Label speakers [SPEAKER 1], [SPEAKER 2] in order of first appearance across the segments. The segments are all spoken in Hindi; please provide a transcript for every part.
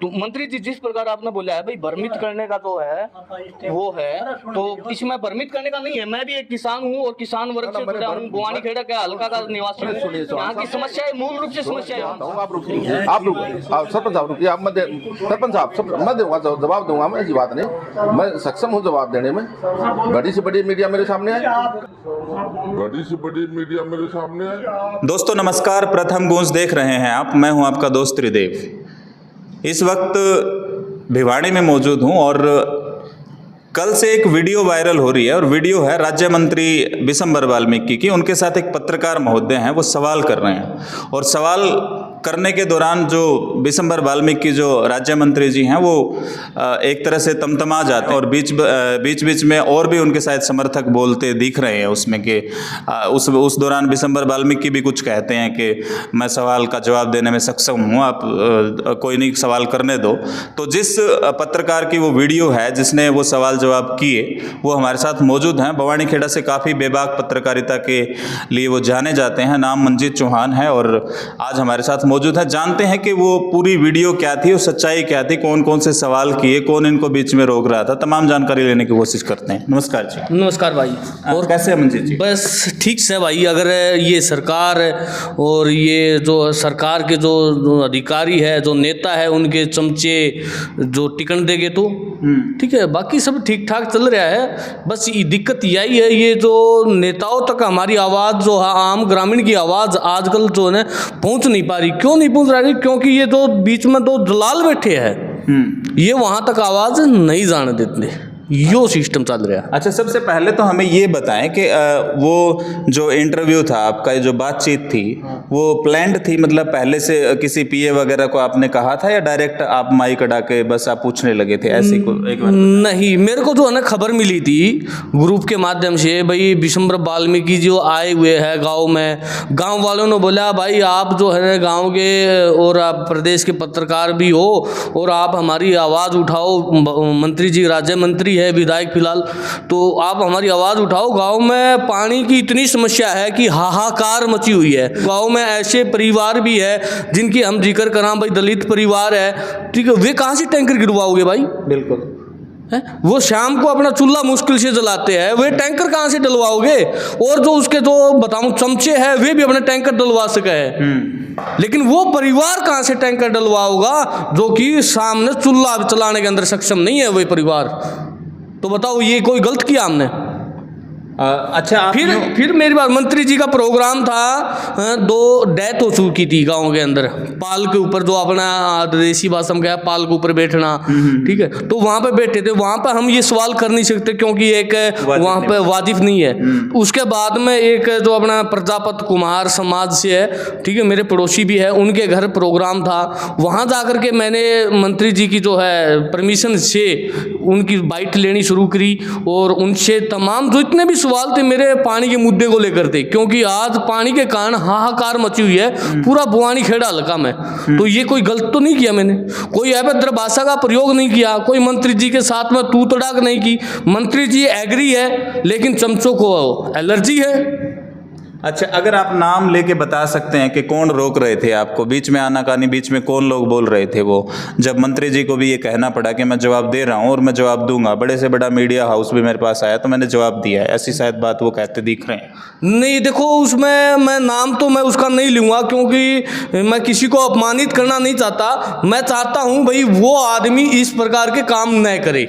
[SPEAKER 1] तो मंत्री जी जिस प्रकार आपने बोला है भाई भ्रमित करने का जो है वो है, तो इसमें भ्रमित करने का नहीं है। मैं भी एक किसान हूँ और किसान वर्ग से जुड़ा हूँ, बुआनी खेड़ा के हल्का का निवासी हूँ। यहाँ की समस्या है, मूल रूप से समस्या है।
[SPEAKER 2] आप सरपंच साहब रुकिए, आप सरपंच साहब मैं दूंगा जवाब दूंगा, मैं ऐसी बात नहीं, मैं सक्षम हूँ जवाब देने में। बड़ी से बड़ी मीडिया मेरे सामने है,
[SPEAKER 3] दोस्तों नमस्कार, प्रथम गूंज देख रहे हैं आप। मैं हूं आपका दोस्त त्रिदेव। इस वक्त भिवाड़ी में मौजूद हूं और कल से एक वीडियो वायरल हो रही है और वीडियो है राज्य मंत्री बिशंबर वाल्मीकि की। उनके साथ एक पत्रकार महोदय हैं, वो सवाल कर रहे हैं और सवाल करने के दौरान जो बिशंबर वाल्मीकि जो राज्य मंत्री जी हैं वो एक तरह से तमतमा जाते हैं और बीच में और भी उनके शायद समर्थक बोलते दिख रहे हैं उसमें कि उस दौरान बिशंबर वाल्मीकि भी कुछ कहते हैं कि मैं सवाल का जवाब देने में सक्षम हूँ, आप कोई नहीं सवाल करने दो। तो जिस पत्रकार की वो वीडियो है जिसने वो सवाल जवाब किए वो हमारे साथ मौजूद हैं। बवानी खेड़ा से काफ़ी बेबाक पत्रकारिता के लिए वो जाने जाते हैं, नाम मंजीत चौहान है और आज हमारे साथ मौजूद है। जानते हैं कि वो पूरी वीडियो क्या थी और सच्चाई क्या थी, कौन कौन से सवाल किए, कौन इनको बीच में रोक रहा था, तमाम जानकारी लेने की कोशिश करते हैं। नमस्कार जी।
[SPEAKER 1] नमस्कार भाई।
[SPEAKER 3] और कैसे हैं मंजीत जी?
[SPEAKER 1] बस ठीक से भाई। अगर ये सरकार और ये जो सरकार के जो अधिकारी है, जो नेता है, उनके चमचे जो टिकन देंगे तो ठीक है, बाकी सब ठीक ठाक चल रहा है। बस ये दिक्कत यही है, ये जो नेताओं तक हमारी आवाज़ जो है, आम ग्रामीण की आवाज़ आजकल जो है पहुंच नहीं पा रही। क्यों नहीं पहुंच रही? क्योंकि ये जो बीच में दो दलाल बैठे हैं, ये वहां तक आवाज़ नहीं जाने देते। यो सिस्टम चल रहा है।
[SPEAKER 3] अच्छा, सबसे पहले तो हमें ये बताएं कि वो जो इंटरव्यू था आपका, जो बातचीत थी, वो प्लान्ड थी? मतलब पहले से किसी पीए वगैरह को आपने कहा था या डायरेक्ट आप माइक अड़ा के बस आप पूछने लगे थे ऐसे को? एक बार
[SPEAKER 1] नहीं, मेरे को जो है ना खबर मिली थी ग्रुप के माध्यम से, भाई बिशंबर वाल्मीकि जो आए हुए हैं गाँव में। गाँव वालों ने बोला भाई आप जो है गाँव के और आप प्रदेश के पत्रकार भी हो और आप हमारी आवाज़ उठाओ, मंत्री जी राज्य मंत्री है, विधायक फिलहाल, तो आप हमारी आवाज़ उठाओ। गांव में पानी की इतनी समस्या है कि हाहाकार मची हुई है। गांव में ऐसे परिवार भी है जिनकी हम जिक्र करा, भाई दलित परिवार है, ठीक है, वे कहाँ से टैंकर गिरवाओगे भाई?
[SPEAKER 3] बिल्कुल
[SPEAKER 1] है? वो शाम को अपना चूल्हा मुश्किल से जलाते हैं, वे टैंकर कहाँ से डलवाओगे? और जो उसके जो बताऊं चमचे हैं वे भी अपने टैंकर डलवा सके हैं, लेकिन वो परिवार कहाँ से टैंकर डलवाओगा जो कि सामने चूल्हा चलाने के अंदर सक्षम नहीं है वही परिवार? तो बताओ ये कोई गलत किया हमने?
[SPEAKER 3] अच्छा,
[SPEAKER 1] फिर मेरी बात, मंत्री जी का प्रोग्राम था, 2 डेथ हो चुकी थी गांव के अंदर, पाल के ऊपर, जो अपना देसी भाषा में क्या पाल के ऊपर बैठना, ठीक है, तो वहां पे बैठे थे। वहां पे हम ये सवाल कर नहीं सकते क्योंकि एक वहां पे वाजिब नहीं है। उसके बाद में एक जो अपना प्रजापत कुमार समाज से है, ठीक है, मेरे पड़ोसी भी है, उनके घर प्रोग्राम था। वहां जाकर के मैंने मंत्री जी की जो है परमिशन से उनकी बाइट लेनी शुरू करी और उनसे तमाम जो इतने भी सवाल थे मेरे पानी के मुद्दे को लेकर थे, क्योंकि आज पानी के कारण हाहाकार मची हुई है पूरा बुआनी खेड़ा हल्का में। तो ये कोई गलत तो नहीं किया मैंने, कोई अभद्र भाषा का प्रयोग नहीं किया, कोई मंत्री जी के साथ में तू तड़ाक नहीं की। मंत्री जी एग्री है लेकिन चमचों को एलर्जी है।
[SPEAKER 3] अच्छा, अगर आप नाम लेके बता सकते हैं कि कौन रोक रहे थे आपको, बीच में आनाकानी, बीच में कौन लोग बोल रहे थे वो, जब मंत्री जी को भी ये कहना पड़ा कि मैं जवाब दे रहा हूँ और मैं जवाब दूंगा, बड़े से बड़ा मीडिया हाउस भी मेरे पास आया तो मैंने जवाब दिया है, ऐसी शायद बात वो कहते दिख रहे हैं?
[SPEAKER 1] नहीं, देखो उसमें मैं नाम तो मैं उसका नहीं लूँगा क्योंकि मैं किसी को अपमानित करना नहीं चाहता। मैं चाहता हूँ भाई वो आदमी इस प्रकार के काम न करे,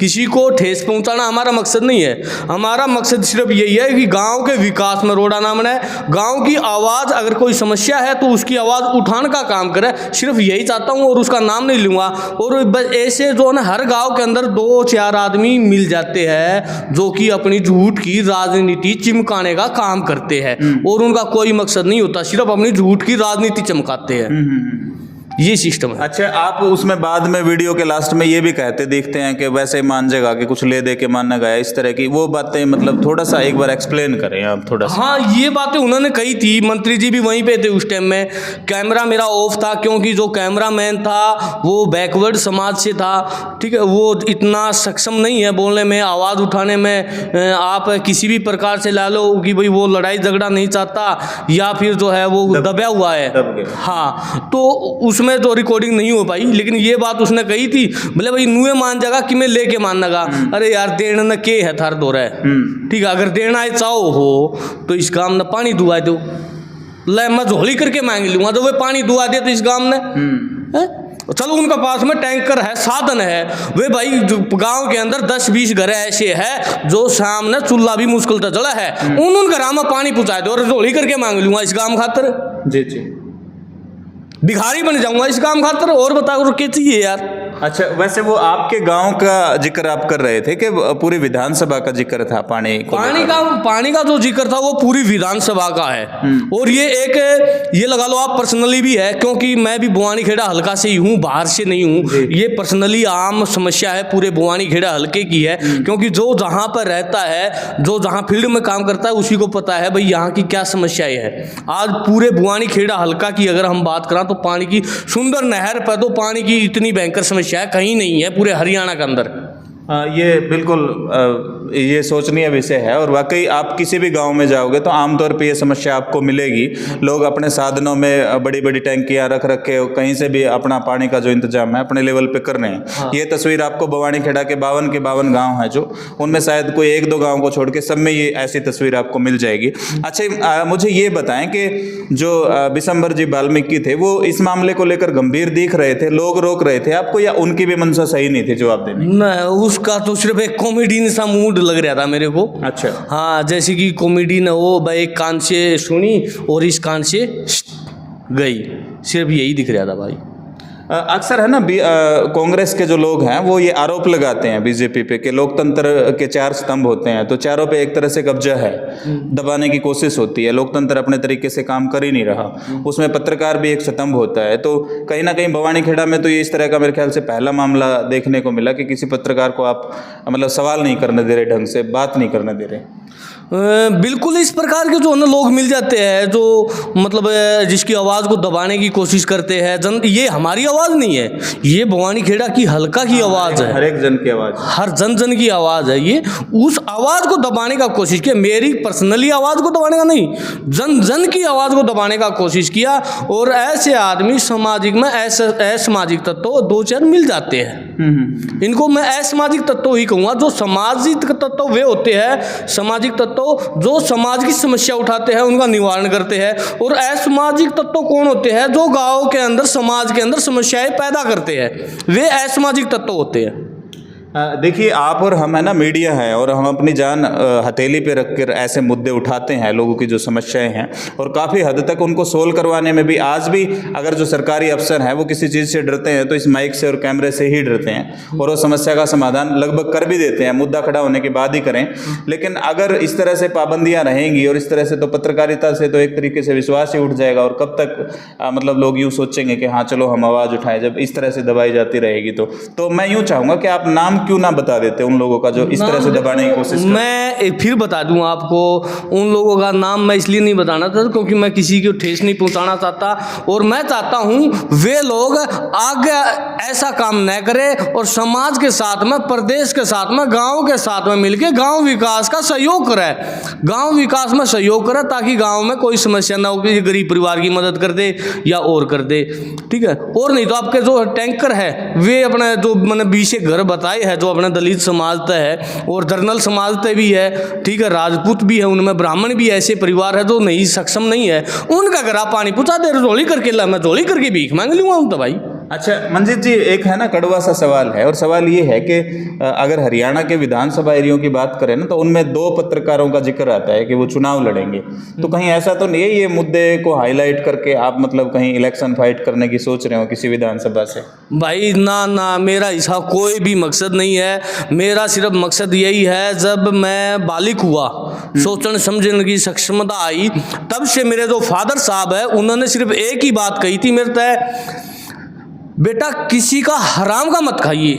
[SPEAKER 1] किसी को ठेस पहुंचाना हमारा मकसद नहीं है। हमारा मकसद सिर्फ यही है कि गांव के विकास में रोड़ा ना बनाए, गांव की आवाज़, अगर कोई समस्या है तो उसकी आवाज़ उठाने का काम करे, सिर्फ यही चाहता हूं और उसका नाम नहीं लूँगा। और ऐसे जो है हर गांव के अंदर 2-4 आदमी मिल जाते हैं जो कि अपनी झूठ की राजनीति चिमकाने का काम करते हैं और उनका कोई मकसद नहीं होता, सिर्फ अपनी झूठ की राजनीति चमकाते हैं। ये सिस्टम है।
[SPEAKER 3] अच्छा, आप उसमें बाद में वीडियो के लास्ट में ये भी कहते दिखते हैं कि वैसे मान जाएगा कि कुछ ले दे के मानना गया, इस तरह की वो बातें, मतलब थोड़ा सा एक बार एक्सप्लेन करें आप थोड़ा सा।
[SPEAKER 1] हाँ, ये बातें उन्होंने कही थी, मंत्री जी भी वहीं पे थे उस टाइम में। कैमरा मेरा ऑफ था क्योंकि जो कैमरा मैन था वो बैकवर्ड समाज से था, ठीक है, वो इतना सक्षम नहीं है बोलने में, आवाज़ उठाने में। आप किसी भी प्रकार से ला लो कि भाई वो लड़ाई झगड़ा नहीं चाहता या फिर जो है वो दबा हुआ है। हाँ, तो उसमें उसमें तो रिकॉर्डिंग नहीं हो पाई, लेकिन ये बात उसने कही थी, बोले भाई नुए मान जागा कि मैं लेके मानगा। अरे यार देना न के है थार दो रहा है, ठीक है, अगर देना है चाहो हो तो इस काम ने पानी दुआ दो, ले मैं झोली करके मांग लूंगा, तो वे पानी दुआ दे तो इस काम ने चलो उनका पास में टैंकर है, साधन है, वे भाई गांव के अंदर 10-20 घर ऐसे है जो सामने चूल्हा भी मुश्किल से जला है, उन घरों में पानी पहुंचा दो और झोली करके मांग लूंगा इस काम खातर।
[SPEAKER 3] जी जी,
[SPEAKER 1] भिखारी बन जाऊंगा इस काम खातर, और बताओ क्या चाहिए यार।
[SPEAKER 3] अच्छा, वैसे वो आपके गांव का जिक्र आप कर रहे थे कि पूरी विधानसभा का जिक्र था पानी
[SPEAKER 1] का जो जिक्र था वो पूरी विधानसभा का है, और ये एक ये लगा लो आप पर्सनली भी है, क्योंकि मैं भी बुआनी खेड़ा हल्का से ही हूँ, बाहर से नहीं हूँ। ये पर्सनली आम समस्या है, पूरे बुआनी खेड़ा हल्के की है, क्योंकि जो जहाँ पर रहता है, जो जहाँ फील्ड में काम करता है उसी को पता है भाई यहाँ की क्या समस्याएं है। आज पूरे बुआनी खेड़ा हल्का की अगर हम बात करें तो पानी की सुंदर नहर पर तो पानी की इतनी भयंकर समस्या है कहीं नहीं है पूरे हरियाणा के अंदर।
[SPEAKER 3] ये बिल्कुल ये सोचनीय विषय है, और वाकई आप किसी भी गांव में जाओगे तो आमतौर पे ये समस्या आपको मिलेगी। लोग अपने साधनों में बड़ी बड़ी टैंकियां रख के कहीं से भी अपना पानी का जो इंतजाम है अपने लेवल पे कर रहे हैं। हाँ। ये तस्वीर आपको बवानी खेड़ा के 52 गांव हैं जो, उनमें शायद कोई 1-2 गाँव को छोड़ के सब में ये ऐसी तस्वीर आपको मिल जाएगी। अच्छा, मुझे ये बताएं कि जो बिशंबर जी वाल्मीकि थे वो इस मामले को लेकर गंभीर दिख रहे थे, लोग रोक रहे थे आपको, या उनकी भी मंशा सही नहीं थी जवाब देने?
[SPEAKER 1] उसका तो सिर्फ एक कॉमेडी सा मूड लग रहा था मेरे को। अच्छा, हाँ, जैसे कि कॉमेडी न हो भाई, एक कान से सुनी और इस कान से गई, सिर्फ यही दिख रहा था भाई।
[SPEAKER 3] अक्सर है ना कांग्रेस के जो लोग हैं वो ये आरोप लगाते हैं बीजेपी पे कि लोकतंत्र के 4 स्तंभ होते हैं, तो चारों पे एक तरह से कब्जा है, दबाने की कोशिश होती है, लोकतंत्र अपने तरीके से काम कर ही नहीं रहा, उसमें पत्रकार भी एक स्तंभ होता है। तो कहीं ना कहीं बवानी खेड़ा में तो ये इस तरह का मेरे ख्याल से पहला मामला देखने को मिला कि किसी पत्रकार को आप मतलब सवाल नहीं करने दे रहे, ढंग से बात नहीं करने दे रहे।
[SPEAKER 1] बिल्कुल इस प्रकार के जो है ना लोग मिल जाते हैं जो मतलब जिसकी आवाज़ को दबाने की कोशिश करते हैं। ये हमारी आवाज़ नहीं है, ये भवानी खेड़ा की हल्का की आवाज़ है,
[SPEAKER 3] हर एक जन की आवाज़,
[SPEAKER 1] हर जन की आवाज़ है। ये उस आवाज़ को दबाने का कोशिश किया, मेरी पर्सनली आवाज़ को दबाने का नहीं, जन की आवाज़ को दबाने का कोशिश किया। और ऐसे आदमी सामाजिक में असामाजिक तत्व 2-4 मिल जाते हैं। इनको मैं असामाजिक तत्व ही कहूँगा। जो सामाजिक तत्व वे होते हैं, सामाजिक तत्व जो समाज की समस्या उठाते हैं उनका निवारण करते हैं, और असामाजिक तत्व कौन होते हैं? जो गांव के अंदर समाज के अंदर समस्याएं पैदा करते हैं, वे असामाजिक तत्व होते हैं।
[SPEAKER 3] देखिए, आप और हम है ना मीडिया है, और हम अपनी जान हथेली पे रखकर ऐसे मुद्दे उठाते हैं, लोगों की जो समस्याएं हैं, और काफ़ी हद तक उनको सोल्व करवाने में भी आज भी अगर जो सरकारी अफसर हैं वो किसी चीज़ से डरते हैं तो इस माइक से और कैमरे से ही डरते हैं, और वो समस्या का समाधान लगभग कर भी देते हैं, मुद्दा खड़ा होने के बाद ही करें। लेकिन अगर इस तरह से पाबंदियाँ रहेंगी और इस तरह से, तो पत्रकारिता से तो एक तरीके से विश्वास ही उठ जाएगा, और कब तक मतलब लोग यूँ सोचेंगे कि हाँ चलो हम आवाज़ उठाएं, जब इस तरह से दबाई जाती रहेगी। तो मैं यूँ चाहूँगा कि आप नाम क्यों ना बता देते उन लोगों का जो इस तरह से दबाने की कोशिश करते हैं।
[SPEAKER 1] मैं फिर बता दूं आपको, उन लोगों का नाम मैं इसलिए नहीं बताना चाहता क्योंकि मैं किसी को ठेस नहीं पहुंचाना चाहता, और मैं चाहता हूं वे लोग आगे ऐसा काम न करें और समाज के साथ में, प्रदेश के साथ में, गांव के साथ में मिलकर गांव विकास का सहयोग करें, गांव विकास में सहयोग करें, ताकि गांव में कोई समस्या ना हो कि गरीब परिवार की मदद कर दे या और कर दे, ठीक है। और नहीं तो आपके जो टैंकर है वे अपने जो मैंने 20 घर बताए हैं जो अपने दलित समाज तय है और जर्नल समाज तय भी है, ठीक है, राजपूत भी है, उनमें ब्राह्मण भी ऐसे परिवार है जो नहीं सक्षम नहीं है, उनका घर आप पानी पहुँचा दे, झोली करके ला, मैं झोली करके भीख मांग लूँगा हूँ तो भाई।
[SPEAKER 3] अच्छा मंजीत जी, एक है ना कड़वा सा सवाल है, और सवाल ये है कि अगर हरियाणा के विधानसभा एरियो की बात करें ना तो उनमें 2 पत्रकारों का जिक्र आता है कि वो चुनाव लड़ेंगे, तो कहीं ऐसा तो नहीं है ये मुद्दे को हाईलाइट करके आप मतलब कहीं इलेक्शन फाइट करने की सोच रहे हो किसी विधानसभा से?
[SPEAKER 1] भाई ना, मेरा ऐसा कोई भी मकसद नहीं है। मेरा सिर्फ मकसद यही है, जब मैं बालिग हुआ, सोचने समझने की सक्षमता आई, तब से मेरे जो फादर साहब है उन्होंने सिर्फ एक ही बात कही थी मेरे तय, बेटा किसी का हराम का मत खाइए,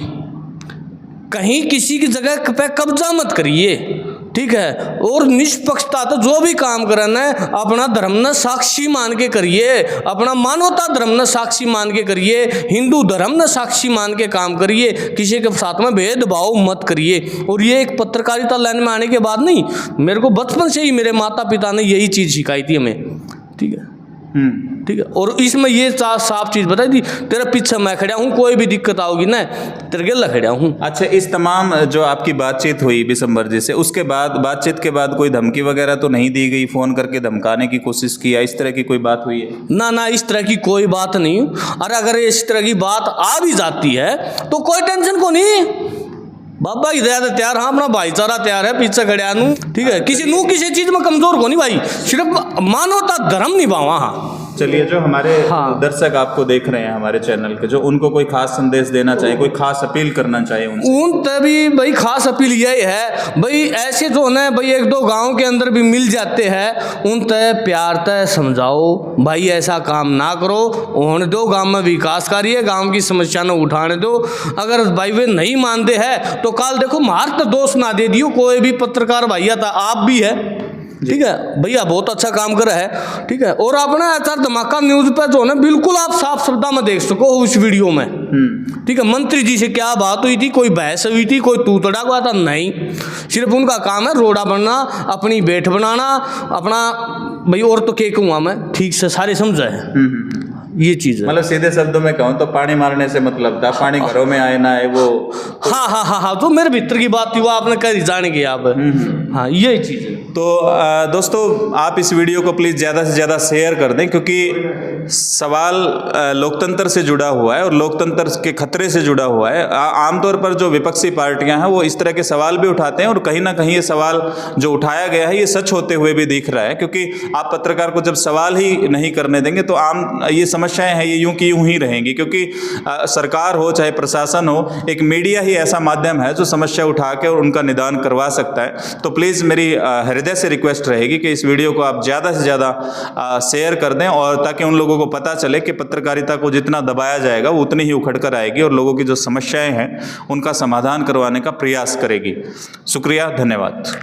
[SPEAKER 1] कहीं किसी की जगह पे कब्जा मत करिए, ठीक है, और निष्पक्षता तो जो भी काम करना है अपना धर्म न साक्षी मान के करिए, अपना मानवता धर्म न साक्षी मान के करिए, हिंदू धर्म न साक्षी मान के काम करिए, किसी के साथ में भेदभाव मत करिए। और ये एक पत्रकारिता लाइन में आने के बाद नहीं, मेरे को बचपन से ही मेरे माता पिता ने यही चीज़ सिखाई थी हमें, ठीक है। ठीक है। और इसमें ये साफ चीज बताई थी, तेरे पीछे मैं खड़ा हूँ, कोई भी दिक्कत आओगी ना तेरे गेला खड़ा हूँ।
[SPEAKER 3] अच्छा, इस तमाम जो आपकी बातचीत हुई बिशंबर जी से, उसके बाद बातचीत के बाद कोई धमकी वगैरह तो नहीं दी गई, फोन करके धमकाने की कोशिश किया, इस तरह की कोई बात हुई है?
[SPEAKER 1] ना, इस तरह की कोई बात नहीं। अरे अगर इस तरह की बात आ भी जाती है तो कोई टेंशन को नहीं, बाबा इधर तैयार, हाँ अपना भाईचारा तैयार है, पीछे खड़िया नू, ठीक है। किसी चीज में कमजोर को नहीं भाई, सिर्फ मानवता धर्म निभावा। हाँ
[SPEAKER 3] चलिए, जो हमारे दर्शक आपको देख रहे हैं हमारे चैनल के, जो उनको कोई खास संदेश देना चाहिए, कोई खास अपील करना चाहिए
[SPEAKER 1] उन तभी भाई खास अपील यही है भाई, ऐसे जो है भाई एक दो गांव के अंदर भी मिल जाते हैं, उन तय प्यार तय समझाओ भाई ऐसा काम ना करो, होने दो, गांव में विकास करिए, गांव की समस्या न उठाने दो। अगर भाई वे नहीं मानते हैं तो कल देखो मार तो दोष ना दे दियो, कोई भी पत्रकार भैया था, आप भी है, ठीक है भैया, बहुत अच्छा काम कर रहा है, ठीक है। और अपना ऐसा धमाका न्यूज पे जो है बिल्कुल आप साफ शब्दों में देख सको उस वीडियो में, ठीक है। मंत्री जी से क्या बात हुई थी, कोई बहस हुई थी, कोई तू तड़ा हुआ था, नहीं, सिर्फ उनका काम है रोड़ा बनना, अपनी बैठ बनाना, अपना भाई, और तो क्या कहूँगा मैं, ठीक से सारे समझा है ये चीज है।
[SPEAKER 3] मतलब सीधे शब्दों में कहूँ तो पानी मारने से मतलब था, पानी घरों में आए ना आए वो।
[SPEAKER 1] हाँ, तो मेरे भीतर की बात थी, वो आपने कह जाने की आप। हाँ यही चीज है।
[SPEAKER 3] तो दोस्तों, आप इस वीडियो को प्लीज़ ज़्यादा से ज़्यादा शेयर कर दें, क्योंकि सवाल लोकतंत्र से जुड़ा हुआ है और लोकतंत्र के खतरे से जुड़ा हुआ है। आमतौर पर जो विपक्षी पार्टियां हैं वो इस तरह के सवाल भी उठाते हैं, और कहीं ना कहीं ये सवाल जो उठाया गया है ये सच होते हुए भी दिख रहा है, क्योंकि आप पत्रकार को जब सवाल ही नहीं करने देंगे तो आम ये समस्याएं हैं ये यूं की यूं ही रहेंगी, क्योंकि सरकार हो चाहे प्रशासन हो, एक मीडिया ही ऐसा माध्यम है जो समस्या उठा के और उनका निदान करवा सकता है। तो प्लीज़ मेरी हृदय से रिक्वेस्ट रहेगी कि इस वीडियो को आप ज़्यादा से ज़्यादा शेयर कर दें, और ताकि उन लोगों को पता चले कि पत्रकारिता को जितना दबाया जाएगा वो उतनी ही उखड़ कर आएगी और लोगों की जो समस्याएं हैं उनका समाधान करवाने का प्रयास करेगी। शुक्रिया, धन्यवाद।